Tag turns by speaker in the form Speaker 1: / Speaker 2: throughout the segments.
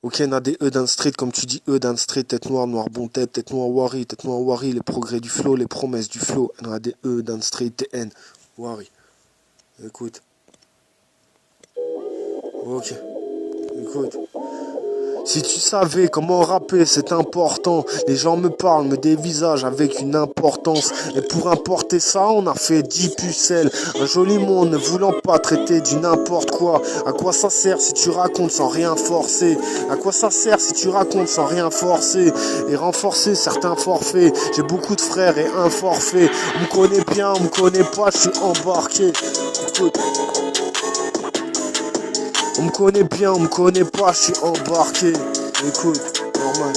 Speaker 1: Ok, n'a des E dans le street, comme tu dis E dans le street, tête noire, noir bon tête noire Wari, les progrès du flow, les promesses du flow, n'a des E dans le street, TN, Wari. Écoute. Ok, écoute. Si tu savais comment rapper, c'est important. Les gens me parlent, me dévisagent avec une importance. Et pour importer ça, on a fait 10 pucelles. Un joli monde ne voulant pas traiter du n'importe quoi. À quoi ça sert si tu racontes sans rien forcer? À quoi ça sert si tu racontes sans rien forcer? Et renforcer certains forfaits. J'ai beaucoup de frères et un forfait. On me connaît bien, on me connaît pas, je suis embarqué. Écoute. On me connaît bien, on me connaît pas, je suis embarqué. Écoute, normal.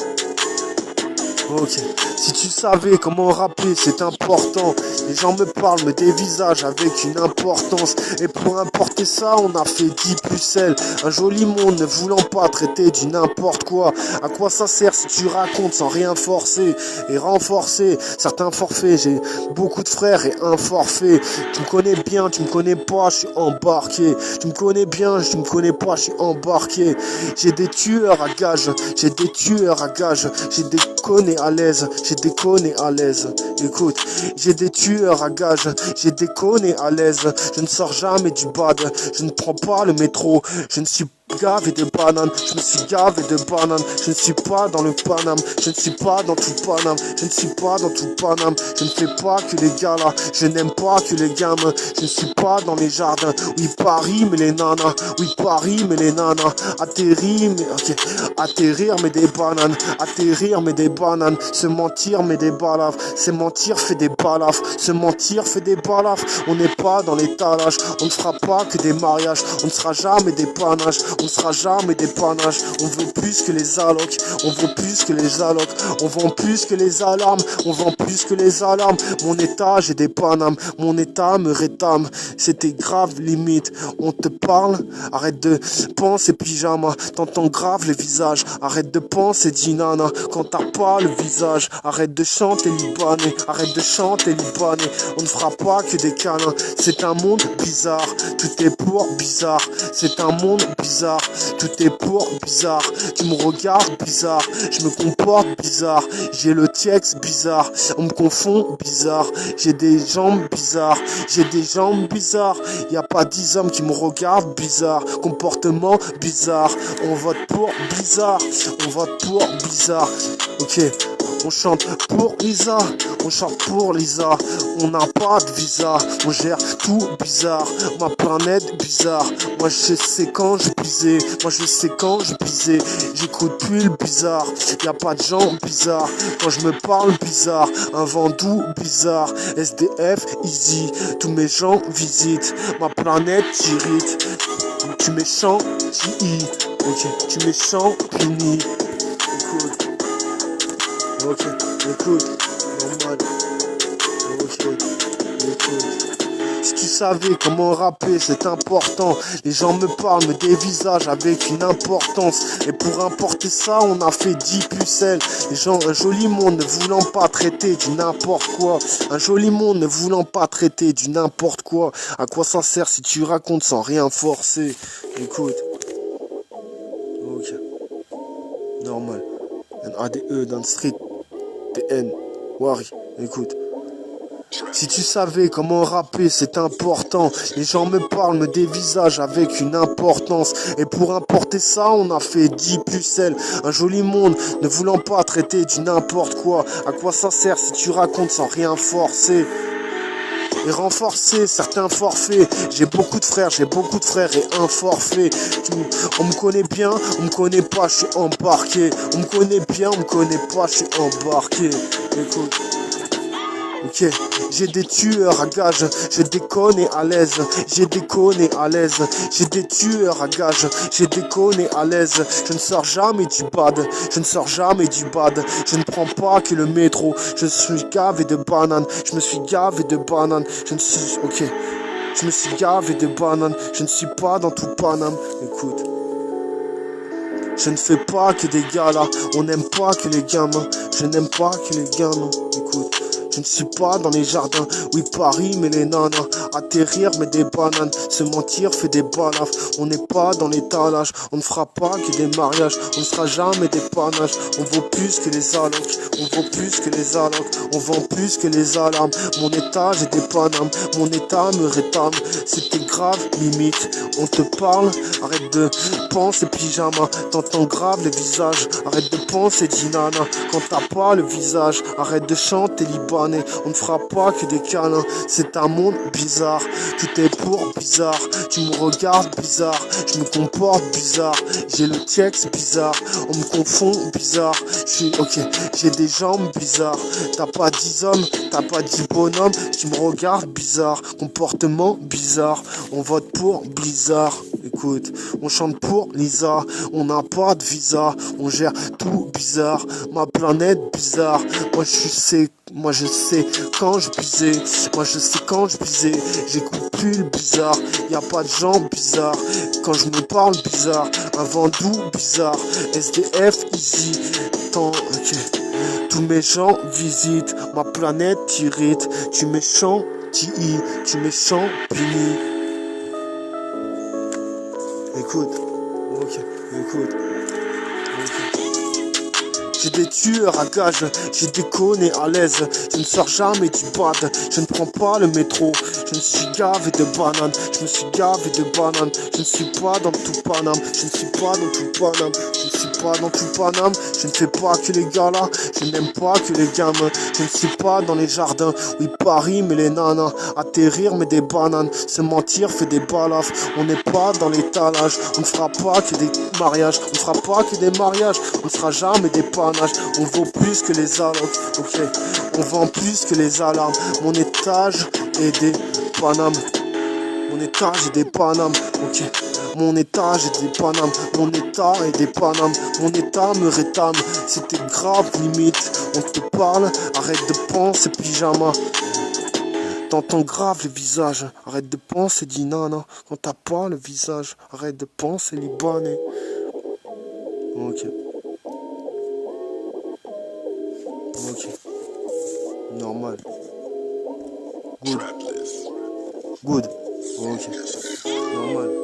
Speaker 1: Ok. Si tu savais comment rapper, c'est important. Les gens me parlent, me dévisagent avec une importance. Et pour importer ça, on a fait 10 pucelles. Un joli monde ne voulant pas traiter du n'importe quoi. À quoi ça sert si tu racontes sans rien forcer et renforcer certains forfaits? J'ai beaucoup de frères et un forfait. Tu me connais bien, tu me connais pas, je suis embarqué. Tu me connais bien, tu me connais pas, je suis embarqué. J'ai des tueurs à gage, j'ai des tueurs à gage, j'ai des connus à l'aise, j'ai des connus à l'aise. Écoute, j'ai des tueurs à gage, j'ai des connus à l'aise. Je ne sors jamais du bad, je ne prends pas le métro, je ne suis gavé de bananes, je me suis gavé de bananes, je ne suis pas dans le Paname, je ne suis pas dans tout Paname, je ne suis pas dans tout Paname, je ne fais pas que les galas, je n'aime pas que les gamins, je ne suis pas dans les jardins, oui Paris mais les nanas, oui Paris mais les nanas, atterrir mais, okay. Atterrir mais des bananes, atterrir mais des bananes, se mentir mais des balafres, se mentir fait des balafres, se mentir fait des balafres, on n'est pas dans l'étalage, on ne fera pas que des mariages, on ne sera jamais des panaches, on ne sera jamais des panaches, on veut plus que les allocs, on veut plus que les allocs, on vend plus que les alarmes, on vend plus que les alarmes, mon état j'ai des panames, mon état me rétame, c'était grave limite, on te parle, arrête de penser pyjama, t'entends grave les visages, arrête de penser dinana, quand t'as pas le visage, arrête de chanter libanais, arrête de chanter libanais, on ne fera pas que des câlins, c'est un monde bizarre, tout est pour bizarre, c'est un monde bizarre, tout est pour bizarre, tu me regardes bizarre, je me comporte bizarre, j'ai le texte bizarre, on me confond bizarre, j'ai des jambes bizarres, j'ai des jambes bizarres, y a pas 10 hommes qui me regardent bizarre, comportement bizarre, on vote pour bizarre, on vote pour bizarre, ok. On chante pour Lisa, on chante pour Lisa, on n'a pas de visa, on gère tout bizarre, ma planète bizarre, moi je sais quand je bisais, moi je sais quand je bisais, j'écoute plus le bizarre, y a pas de gens bizarres, quand je me parle bizarre, un Vendoux bizarre, SDF easy, tous mes gens visitent, ma planète t'irrite, tu méchant, ok, tu méchant, fini, écoute. Ok, écoute, normal. Ok, écoute. Si tu savais comment rapper, c'est important. Les gens me parlent, me dévisagent avec une importance. Et pour importer ça, on a fait 10 pucelles. Les gens, un joli monde ne voulant pas traiter du n'importe quoi. Un joli monde ne voulant pas traiter du n'importe quoi. À quoi ça sert si tu racontes sans rien forcer? Écoute. Ok. Normal. Un ADE dans le street. TN, Wari, écoute. Si tu savais comment rapper, c'est important. Les gens me parlent, me dévisagent avec une importance. Et pour importer ça, on a fait 10 pucelles. Un joli monde ne voulant pas traiter du n'importe quoi. À quoi ça sert si tu racontes sans rien forcer? Et renforcer certains forfaits. J'ai beaucoup de frères et un forfait. On me connaît bien, on me connaît pas, je suis embarqué. On me connaît bien, on me connaît pas, je suis embarqué. Écoute. Ok, j'ai des tueurs à gage, j'ai des connus à l'aise, j'ai des connus à l'aise, j'ai des tueurs à gage, j'ai des connus à l'aise, je ne sors jamais du bad, je ne sors jamais du bad, je ne prends pas que le métro, je suis gavé de bananes, je me suis gavé de bananes, je ne suis, ok, je me suis gavé de bananes, je ne suis pas dans tout Paname, écoute. Je ne fais pas que des galas, on n'aime pas que les gamins, je n'aime pas que les gamins, écoute. Je ne suis pas dans les jardins. Oui, Paris, mais les nanas. Atterrir, mais des bananes. Se mentir, fait des balafres. On n'est pas dans l'étalage. On ne fera pas que des mariages. On ne sera jamais des panaches. On vaut plus que les allocs. On vaut plus que les allocs. On vend plus que les alarmes. Mon étage est des panames. Mon état me rétame. C'était grave, limite. On te parle, arrête de penser pyjama. T'entends grave les visages. Arrête de penser dinana. Quand t'as pas le visage, arrête de chanter libanais. On ne fera pas que des câlins. C'est un monde bizarre. Tout est pour bizarre. Tu me regardes bizarre. Je me comporte bizarre. J'ai le texte bizarre. On me confond bizarre. Je suis ok. J'ai des jambes bizarres. T'as pas 10 hommes. T'as pas 10 bonhommes. Tu me regardes bizarre. Comportement bizarre. On vote pour Blizzard. Écoute, on chante pour Lisa. On n'a pas de visa. On gère tout bizarre. Ma planète bizarre. Moi je sais quand je pisais. Moi je sais quand je pisais. J'écoute plus le bizarre. Y a pas de gens bizarres. Quand je me parle bizarre. Un Vendoux bizarre. SDF easy. Tant ok. Tous mes gens visitent. Ma planète t'irrite. Tu méchant tu méchant puni. Écoute. Ok. Écoute. J'ai des tueurs à gages, j'ai des connus à l'aise. Je ne sors jamais du bad, je ne prends pas le métro. Je me suis gavé de bananes, je me suis gavé de bananes. Je ne suis pas dans tout Paname, je ne suis pas dans tout Paname. Je ne suis pas dans tout Paname, je ne fais pas que les galas. Je n'aime pas que les gamins, je ne suis pas dans les jardins. Oui, Paris, mais les nanas. Atterrir, mais des bananes. Se mentir, fait des balafres. On n'est pas dans l'étalage, on ne fera pas que des mariages. On ne fera pas que des mariages, on ne sera jamais des panaches. On vaut plus que les allocs, ok. On vend plus que les alarmes. Mon étage est des Panames. Mon étage est des Panames, ok. Mon étage est des Panames. Mon état est des Panames. Mon état me rétame. C'était grave limite. On te parle, arrête de penser pyjama. T'entends grave le visage. Arrête de penser dinana. Quand t'as pas le visage, arrête de penser libanais. Ok. Ok. Normal. Good. Good. Ok. Normal.